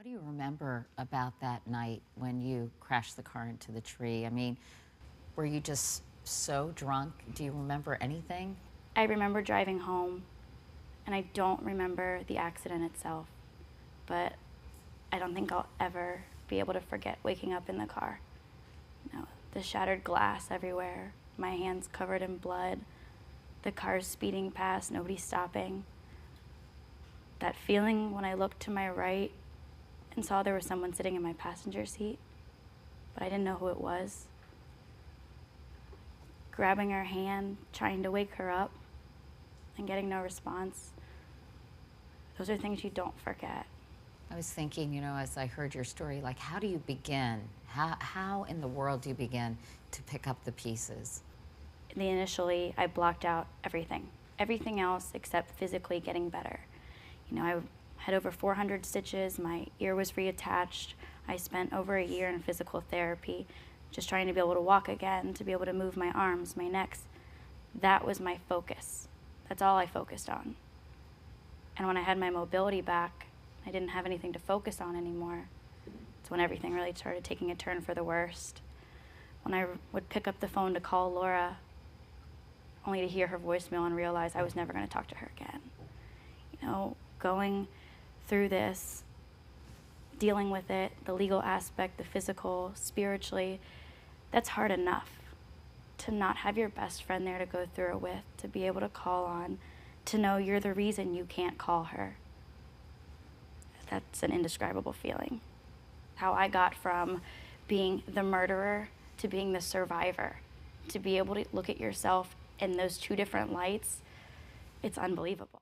What do you remember about that night when you crashed the car into the tree? I mean, were you just so drunk? Do you remember anything? I remember driving home, and I don't remember the accident itself, but I don't think I'll ever be able to forget waking up in the car. The shattered glass everywhere, my hands covered in blood, the cars speeding past, nobody stopping. That feeling when I looked to my right and saw there was someone sitting in my passenger seat, but I didn't know who it was. Grabbing her hand, trying to wake her up, and getting no response. Those are things you don't forget. I was thinking, as I heard your story, like, how do you begin? How in the world do you begin to pick up the pieces? Initially, I blocked out everything else except physically getting better. I had over 400 stitches, my ear was reattached. I spent over a year in physical therapy, just trying to be able to walk again, to be able to move my arms, my necks. That was my focus. That's all I focused on. And when I had my mobility back, I didn't have anything to focus on anymore. It's when everything really started taking a turn for the worst. When I would pick up the phone to call Laura, only to hear her voicemail and realize I was never going to talk to her again. Going through this, dealing with it, the legal aspect, the physical, spiritually, that's hard enough. To not have your best friend there to go through it with, to be able to call on, to know you're the reason you can't call her. That's an indescribable feeling. How I got from being the murderer to being the survivor, to be able to look at yourself in those two different lights, it's unbelievable.